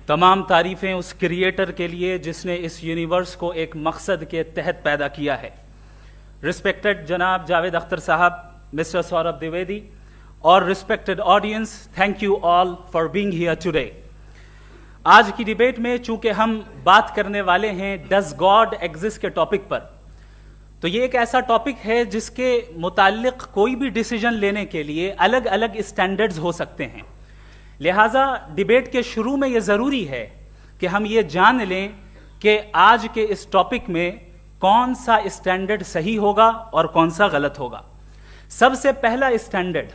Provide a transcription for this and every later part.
تمام تعریفیں اس کریٹر کے لیے جس نے اس یونیورس کو ایک مقصد کے تحت پیدا کیا ہے. رسپیکٹڈ جناب جاوید اختر صاحب, مسٹر سوربھ دیویدی اور respected audience, thank you all for being here today. آج کی ڈیبیٹ میں چونکہ ہم بات کرنے والے ہیں ڈز گاڈ ایگزسٹ کے ٹاپک پر, تو یہ ایک ایسا ٹاپک ہے جس کے متعلق کوئی بھی ڈیسیجن لینے کے لیے الگ الگ اسٹینڈرڈز ہو سکتے ہیں. لہٰذا ڈیبیٹ کے شروع میں یہ ضروری ہے کہ ہم یہ جان لیں کہ آج کے اس ٹاپک میں کون سا اسٹینڈرڈ صحیح ہوگا اور کون سا غلط ہوگا. سب سے پہلا اسٹینڈرڈ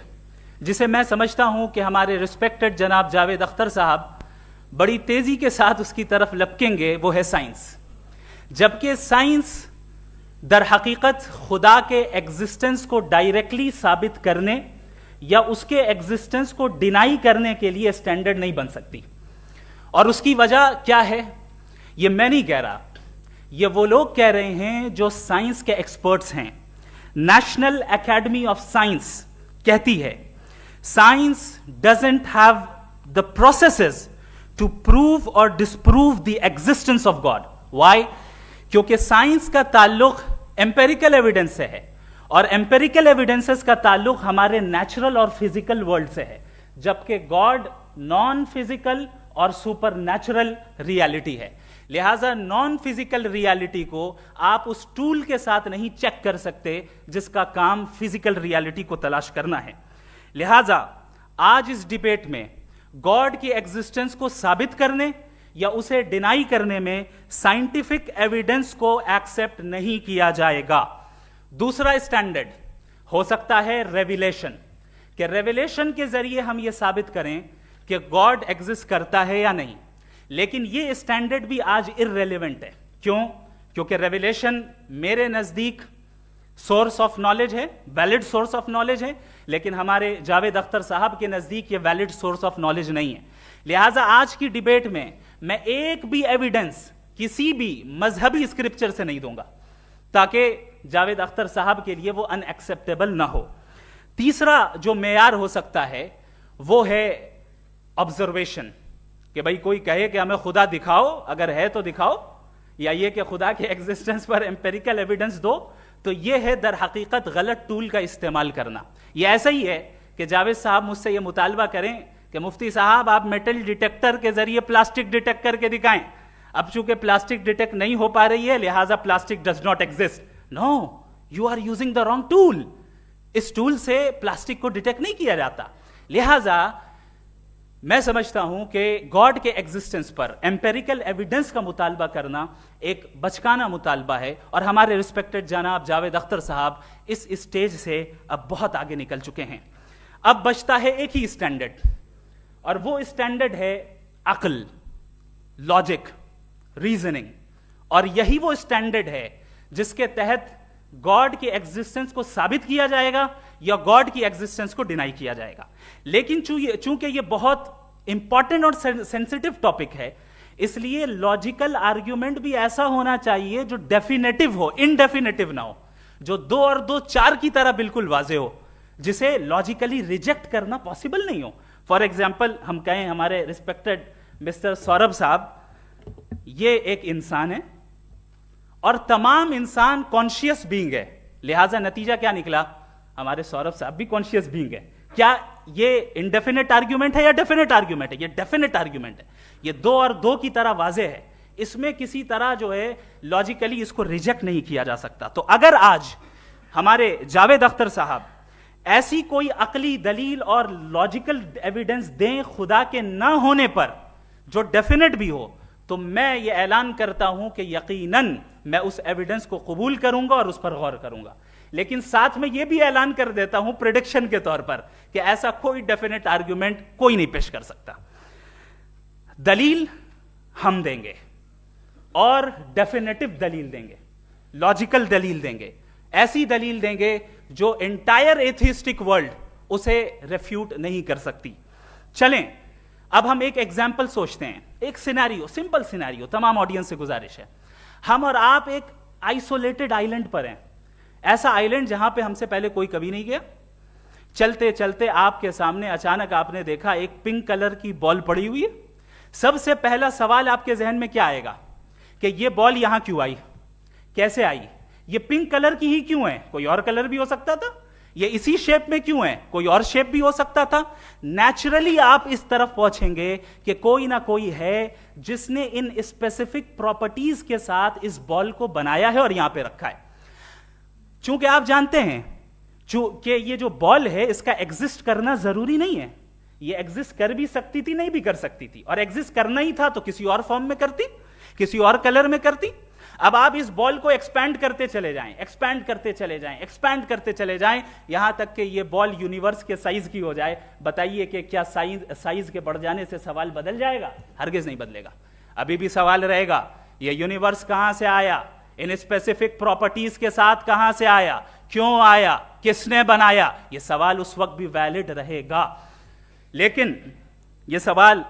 جسے میں سمجھتا ہوں کہ ہمارے رسپیکٹڈ جناب جاوید اختر صاحب بڑی تیزی کے ساتھ اس کی طرف لپکیں گے, وہ ہے سائنس. جبکہ سائنس در حقیقت خدا کے ایگزسٹنس کو ڈائریکٹلی ثابت کرنے یا اس کے ایگزسٹنس کو ڈینائی کرنے کے لیے اسٹینڈرڈ نہیں بن سکتی. اور اس کی وجہ کیا ہے یہ میں نہیں کہہ رہا, یہ وہ لوگ کہہ رہے ہیں جو سائنس کے ایکسپرٹس ہیں. نیشنل اکیڈمی آف سائنس کہتی ہے science doesn't have the processes to prove اور disprove the existence of God. Why? کیونکہ سائنس کا تعلق ایمپیریکل ایویڈنس سے ہے, اور ایمپیریکل ایویڈنسز کا تعلق ہمارے نیچرل اور فزیکل ورلڈ سے ہے, جبکہ گاڈ نان فزیکل اور سپر نیچرل ریالٹی ہے. لہٰذا نان فزیکل ریالٹی کو آپ اس ٹول کے ساتھ نہیں چیک کر سکتے جس کا کام فزیکل ریالٹی کو تلاش کرنا ہے. لہٰذا آج اس ڈیبیٹ میں گاڈ کی ایگزسٹنس کو ثابت کرنے یا اسے ڈینائی کرنے میں سائنٹیفک ایویڈنس کو ایکسپٹ نہیں کیا جائے گا. دوسرا اسٹینڈرڈ ہو سکتا ہے ریویلیشن, کہ ریویلیشن کے ذریعے ہم یہ ثابت کریں کہ گاڈ ایگزسٹ کرتا ہے یا نہیں. لیکن یہ اسٹینڈرڈ بھی آج ارریلیونٹ ہے. کیوں؟ کیونکہ ریویلیشن میرے نزدیک سورس آف نالج ہے, ویلڈ سورس آف نالج ہے, لیکن ہمارے جاوید اختر صاحب کے نزدیک یہ ویلڈ سورس آف نالج نہیں ہے. لہٰذا آج کی ڈیبیٹ میں ایک بھی ایویڈنس کسی بھی مذہبی اسکرپچر سے نہیں دوں گا تاکہ جاوید اختر صاحب کے لیے وہ ان ایکسیپٹیبل نہ ہو. تیسرا جو معیار ہو سکتا ہے وہ ہے آبزرویشن, کہ بھائی کوئی کہے کہ ہمیں خدا دکھاؤ, اگر ہے تو دکھاؤ, یا یہ کہ خدا کے ایگزسٹنس پر ایمپیریکل ایویڈنس دو. تو یہ ہے در حقیقت غلط ٹول کا استعمال کرنا. یہ ایسا ہی ہے کہ جاوید صاحب مجھ سے یہ مطالبہ کریں کہ مفتی صاحب آپ میٹل ڈیٹیکٹر کے ذریعے پلاسٹک ڈیٹیکٹ کر کے دکھائیں. اب چونکہ پلاسٹک ڈیٹیکٹ نہیں ہو پا رہی ہے لہٰذا plastic does not exist. No, you are using the wrong tool. اس ٹول سے پلاسٹک کو ڈیٹیکٹ نہیں کیا جاتا. لہٰذا میں سمجھتا ہوں کہ گاڈ کے ایگزسٹنس پر ایمپیریکل ایویڈنس کا مطالبہ کرنا ایک بچکانہ مطالبہ ہے, اور ہمارے رسپیکٹڈ جناب جاوید اختر صاحب اس اسٹیج سے اب بہت آگے نکل چکے ہیں. اب بچتا ہے ایک ہی اسٹینڈرڈ, اور وہ اسٹینڈرڈ ہے عقل, لاجک, ریزننگ. اور یہی وہ اسٹینڈرڈ ہے جس کے تحت گاڈ کی ایگزسٹنس کو ثابت کیا جائے گا یا گاڈ کی ایگزسٹنس کو ڈینائی کیا جائے گا. لیکن چونکہ یہ بہت امپورٹنٹ اور سینسٹیو ٹاپک ہے, اس لیے لاجیکل آرگیومنٹ بھی ایسا ہونا چاہیے جو ڈیفینیٹو ہو, انڈیفینیٹو نہ ہو, جو 2 اور 2 4 کی طرح بالکل واضح ہو, جسے لاجیکلی ریجیکٹ کرنا پاسبل نہیں ہو. فار ایگزامپل ہم کہیں ہمارے رسپیکٹڈ مسٹر سوربھ صاحب یہ ایک انسان ہے اور تمام انسان کانشیس بینگ ہے, لہٰذا نتیجہ کیا نکلا, ہمارے سوربھ صاحب بھی کانشیس بینگ ہے. کیا یہ انڈیفینٹ آرگیومنٹ ہے یا ڈیفینٹ آرگیومنٹ ہے؟ یہ ڈیفینٹ آرگیومنٹ ہے. یہ 2 اور 2 کی طرح واضح ہے, اس میں کسی طرح جو ہے لاجیکلی اس کو ریجیکٹ نہیں کیا جا سکتا. تو اگر آج ہمارے جاوید اختر صاحب ایسی کوئی عقلی دلیل اور لاجیکل ایویڈنس دیں خدا کے نہ ہونے پر جو ڈیفینٹ بھی ہو, تو میں یہ اعلان کرتا ہوں کہ یقیناً میں اس ایویڈنس کو قبول کروں گا اور اس پر غور کروں گا. لیکن ساتھ میں یہ بھی اعلان کر دیتا ہوں پریڈکشن کے طور پر کہ ایسا کوئی ڈیفینٹ آرگیومنٹ کوئی نہیں پیش کر سکتا. دلیل ہم دیں گے اور ڈیفینیٹو دلیل دیں گے, لاجیکل دلیل دیں گے, ایسی دلیل دیں گے جو انٹائر ایتھیسٹک ورلڈ اسے ریفیوٹ نہیں کر سکتی. چلیں اب ہم ایک ایگزامپل سوچتے ہیں, ایک سینیریو, سمپل سینیریو. تمام آڈینس سے گزارش ہے, ہم اور آپ ایک آئسولیٹڈ آئیلینڈ پر ہیں, ایسا آئیلینڈ جہاں پہ ہم سے پہلے کوئی کبھی نہیں گیا. چلتے چلتے آپ کے سامنے اچانک آپ نے دیکھا ایک پنک کلر کی بال پڑی ہوئی ہے, सबसे पहला सवाल आपके जहन में क्या आएगा कि ये बॉल यहां क्यों आई, कैसे आई, ये पिंक कलर की ही क्यों है, कोई और कलर भी हो सकता था, ये इसी शेप में क्यों है, कोई और शेप भी हो सकता था। नेचुरली आप इस तरफ पहुंचेंगे कि कोई ना कोई है जिसने इन स्पेसिफिक प्रॉपर्टीज के साथ इस बॉल को बनाया है और यहां पे रखा है। चूंकि आप जानते हैं कि ये जो बॉल है इसका एग्जिस्ट करना जरूरी नहीं है, ये एग्जिस्ट कर भी सकती थी, नहीं भी कर सकती थी, और एग्जिस्ट करना ही था तो किसी और फॉर्म में करती, किसी और कलर में करती। अब आप इस बॉल को एक्सपैंड करते चले जाएं, एक्सपैंड करते चले जाएं, एक्सपैंड करते चले जाएं, यहां तक कि ये बॉल यूनिवर्स के साइज की हो जाए। बताइए कि क्या साइज के बढ़ जाने से सवाल बदल जाएगा? हरगिज नहीं बदलेगा। अभी भी सवाल रहेगा ये यूनिवर्स कहां से आया, इन स्पेसिफिक प्रॉपर्टीज के साथ कहां से आया, क्यों आया, किसने बनाया, यह सवाल उस वक्त भी वैलिड रहेगा। लेकिन यह सवाल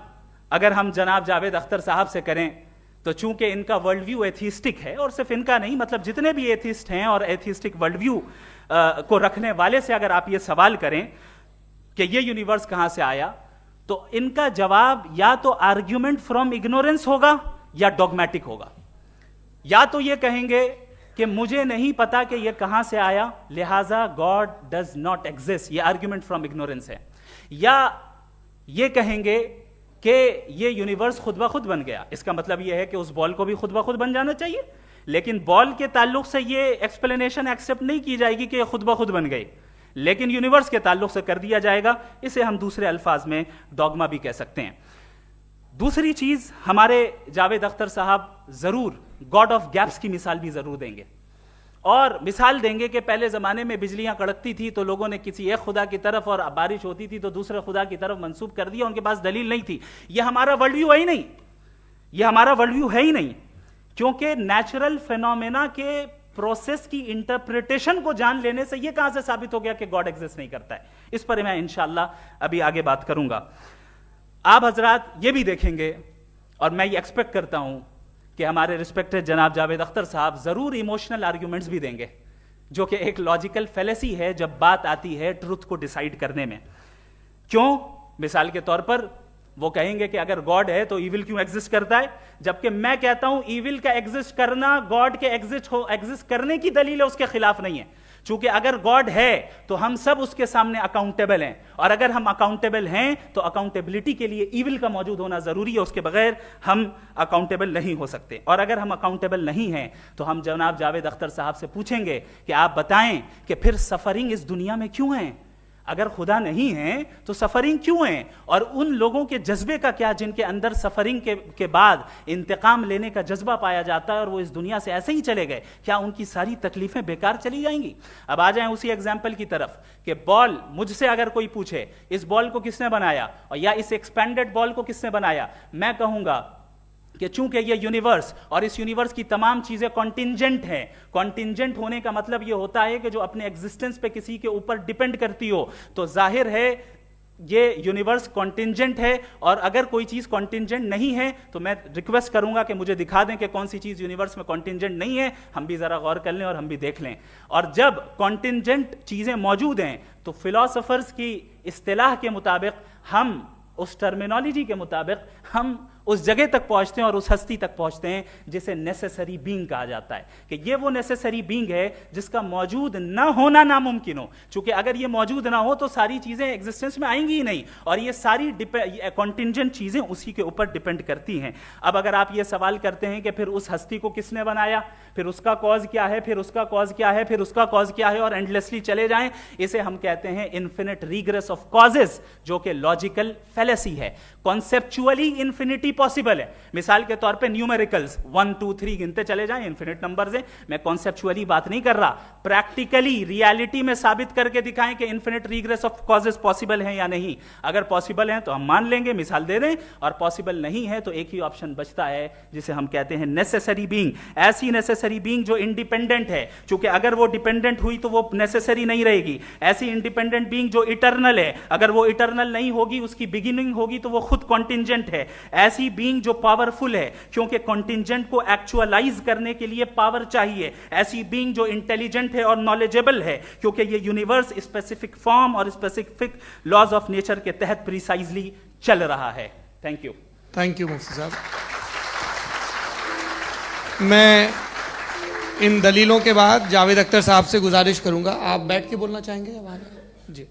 अगर हम जनाब जावेद अख्तर साहब से करें तो चूंकि इनका वर्ल्ड व्यू एथिस्टिक है, और सिर्फ इनका नहीं, मतलब जितने भी एथिस्ट हैं और एथिस्टिक वर्ल्ड व्यू को रखने वाले से अगर आप ये सवाल करें कि ये यूनिवर्स कहां से आया, तो इनका जवाब या तो आर्ग्यूमेंट फ्रॉम इग्नोरेंस होगा या डॉगमेटिक होगा। या तो ये कहेंगे कि मुझे नहीं पता कि ये कहां से आया, लिहाजा गॉड डज नॉट एग्जिस्ट, ये आर्ग्यूमेंट फ्रॉम इग्नोरेंस है, या ये कहेंगे कि ये यूनिवर्स खुद ब खुद बन गया। इसका मतलब ये है कि उस बॉल को भी खुद ब खुद बन जाना चाहिए, लेकिन बॉल के ताल्लुक से ये एक्सप्लेनेशन एक्सेप्ट नहीं की जाएगी कि ये खुद ब खुद बन गई, लेकिन यूनिवर्स के ताल्लुक से कर दिया जाएगा। इसे हम दूसरे अल्फाज में डॉगमा भी कह सकते हैं। दूसरी चीज, हमारे जावेद अख्तर साहब जरूर गॉड ऑफ गैप्स की मिसाल भी जरूर देंगे, और मिसाल देंगे कि पहले जमाने में बिजलियां कड़कती थी तो लोगों ने किसी एक खुदा की तरफ, और बारिश होती थी तो दूसरे खुदा की तरफ मंसूब कर दिया, उनके पास दलील नहीं थी। यह हमारा वर्ल्ड व्यू है ही नहीं, यह हमारा वर्ल्ड व्यू है ही नहीं, क्योंकि नेचुरल फेनोमेना के प्रोसेस की इंटरप्रिटेशन को जान लेने से यह कहां से साबित हो गया कि गॉड एग्जिस्ट नहीं करता है। इस पर मैं इंशाअल्लाह अभी आगे बात करूंगा। आप हजरात ये भी देखेंगे, और मैं ये एक्सपेक्ट करता हूं कि हमारे रिस्पेक्टेड जनाब जावेद अख्तर साहब जरूर इमोशनल आर्ग्यूमेंट्स भी देंगे, जो कि एक लॉजिकल फेलेसी है जब बात आती है ट्रुथ को डिसाइड करने में। क्यों? मिसाल के तौर पर वो कहेंगे कि अगर गॉड है तो ईविल क्यों एग्जिस्ट करता है, जबकि मैं कहता हूं ईविल का एग्जिस्ट करना गॉड के एग्जिस्ट करने की दलील है, उसके खिलाफ नहीं है। चूंकि अगर गॉड है तो हम सब उसके सामने अकाउंटेबल हैं, और अगर हम अकाउंटेबल हैं तो अकाउंटेबिलिटी के लिए ईविल का मौजूद होना जरूरी है, उसके बगैर हम अकाउंटेबल नहीं हो सकते। और अगर हम अकाउंटेबल नहीं हैं तो हम जनाब जावेद अख्तर साहब से पूछेंगे कि आप बताएं कि फिर सफरिंग इस दुनिया में क्यों है? अगर खुदा नहीं है तो सफरिंग क्यों है? और उन लोगों के जज्बे का क्या जिनके अंदर सफरिंग के बाद इंतकाम लेने का जज्बा पाया जाता है और वो इस दुनिया से ऐसे ही चले गए, क्या उनकी सारी तकलीफें बेकार चली जाएंगी? अब आ जाएं उसी एग्जाम्पल की तरफ कि बॉल, मुझसे अगर कोई पूछे इस बॉल को किसने बनाया और या इस एक्सपेंडेड बॉल को किसने बनाया, मैं कहूंगा कि चूंकि ये यूनिवर्स और इस यूनिवर्स की तमाम चीजें कॉन्टिंजेंट हैं। कॉन्टिंजेंट होने का मतलब ये होता है कि जो अपने एग्जिस्टेंस पे किसी के ऊपर डिपेंड करती हो, तो जाहिर है ये यूनिवर्स कॉन्टिंजेंट है। और अगर कोई चीज कॉन्टिंजेंट नहीं है तो मैं रिक्वेस्ट करूंगा कि मुझे दिखा दें कि कौन सी चीज यूनिवर्स में कॉन्टिंजेंट नहीं है, हम भी जरा गौर कर लें और हम भी देख लें। और जब कॉन्टिंजेंट चीजें मौजूद हैं तो फिलोसोफर्स की इस्तिलाह के मुताबिक, हम उस टर्मिनोलॉजी के मुताबिक हम उस जगह तक पहुंचते हैं और उस हस्ती तक पहुंचते हैं जिसे नेसेसरी बीइंग कहा जाता है, कि ये वो नेसेसरी बीइंग है जिसका मौजूद ना होना नामुमकिन हो। क्योंकि अगर ये मौजूद ना हो तो सारी चीजें एग्जिस्टेंस में आएंगी ही नहीं, और ये सारी कॉन्टिंजेंट चीजें उसी के ऊपर डिपेंड करती हैं। अब अगर आप ये सवाल करते हैं कि फिर उस हस्ती को किसने बनाया, फिर उसका कॉज क्या है, फिर उसका कॉज क्या है, फिर उसका कॉज क्या है, और एंडलेसली चले जाएं, इसे हम कहते हैं इन्फिनिट रिग्रेस ऑफ कॉजेज, जो कि लॉजिकल फेलेसी है। कॉन्सेप्चुअली इन्फिनिटी पॉसिबल है। मिसाल के तौर पे न्यूमेरिकल्स 1 2 3 गिनते चले जाएं, इन्फिनिट नंबर्स हैं। मैं कॉन्सेप्चुअली बात नहीं कर रहा, प्रैक्टिकली रियलिटी में साबित करके दिखाएं कि infinite regress of causes possible हैं या नहीं। अगर पॉसिबल हैं तो हम मान लेंगे, मिसाल दे दें, और पॉसिबल नहीं है तो एक ही ऑप्शन बचता है जिसे हम कहते हैं नेसेसरी बीइंग। ऐसी नेसेसरी बीइंग जो इंडिपेंडेंट है, क्योंकि अगर वो डिपेंडेंट हुई तो वो नेसेसरी नहीं रहेगी। ऐसी इंडिपेंडेंट बीइंग जो इटर्नल है, अगर वो इटर्नल नहीं होगी, उसकी बिगिनिंग होगी तो वो खुद कॉन्टिंजेंट है। ऐसी बीइंग जो पावरफुल है, क्योंकि कॉन्टिंजेंट को एक्चुअलाइज करने के लिए पावर चाहिए। ऐसी बीइंग जो इंटेलिजेंट है और नॉलेजेबल है, क्योंकि ये यूनिवर्स स्पेसिफिक फॉर्म और स्पेसिफिक लॉज ऑफ नेचर के तहत प्रिसाइजली चल रहा है। Thank you. تھینک یو مفتی صاحب. میں ان دلیلوں کے بعد جاوید اختر صاحب سے گزارش کروں گا, آپ بیٹھ کے بولنا چاہیں گے یا وہاں؟ جی.